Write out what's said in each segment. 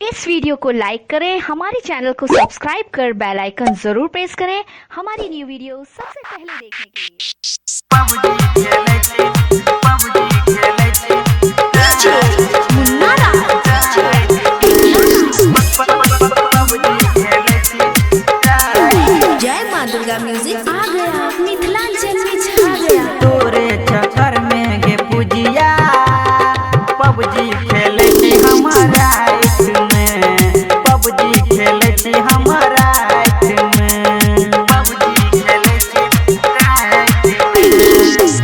इस video को लाइक करें, हमारे चैनल को सब्सक्राइब कर बेल आइकन जरूर प्रेस करें हमारी न्यू वीडियो सबसे पहले देखने के लिए। जय मां दुर्गा म्यूजिक आ गया, मिथिलांचल में छा गया। तोरे चक्कर में गे पूजिया पबजी खेले थी हमारा में, पबजी खेले थी हमारा में, पबजी खेले थी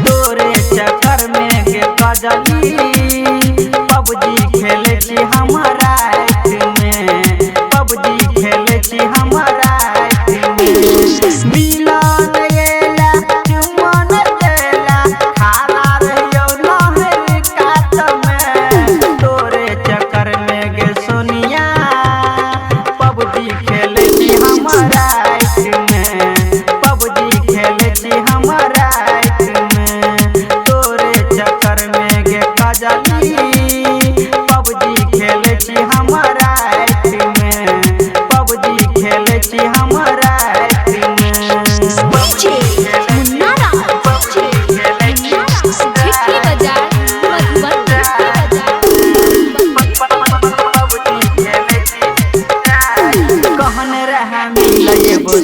तोरे चक्कर में गे कजली पबजी खेले थी हमारा में, पबजी खेले थी हमारा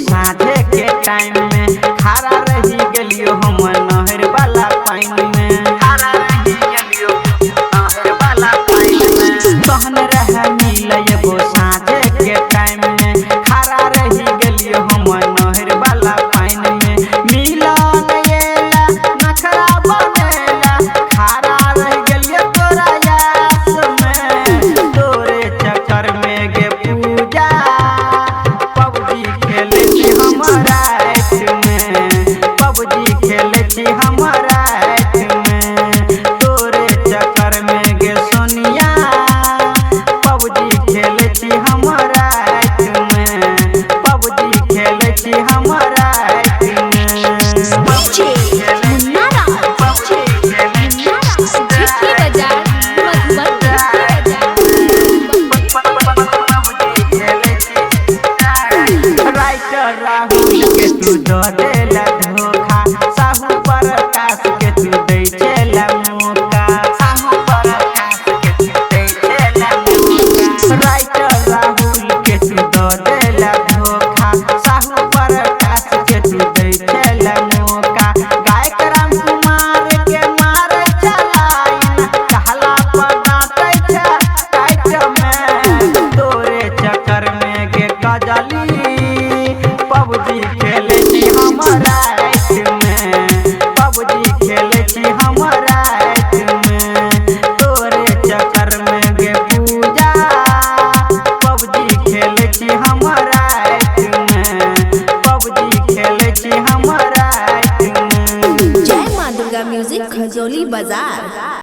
साँझे के टाइम में खड़ा रही गलियो हम नहर वाला पानी में, खड़ा रही गलियो नहर वाला पानी में, कहन रह मिले वो साँझे के टाइम में खड़ा रही गलियो हम नहर वाला पानी में, मिला नयला नखरा बनेला खड़ा रह गलियो तोरा यास में, तोरे चक्कर में गे पूजा पबजी खेले थी हमारा में, पबजी खेले थी हमारा में, तोरे चक्कर में गे सोनिया पबजी खेले थी हमारा में, पबजी खेले थी हमारा राहुल के तू दो देला धोखा, साहू पर कास के तू दे चला मौका, साहू पर कास के तू दे चला मौका, राइटर राहुल के तू दो देला धोखा, साहू पर कास के तू दे चला मौका, गायक राम कुमार के मार चलाइन कहला पर डांटे छा टाइट में, तोरे चक्कर में गे कजली पबजी खेले थी हमारा में, पबजी खेले थी हमारा में, तोरे चक्कर में गे पूजा पबजी खेले थी हमारा में, पबजी खेले थी हमारा में। जय मां दुर्गा म्यूजिक खजोली बाजार।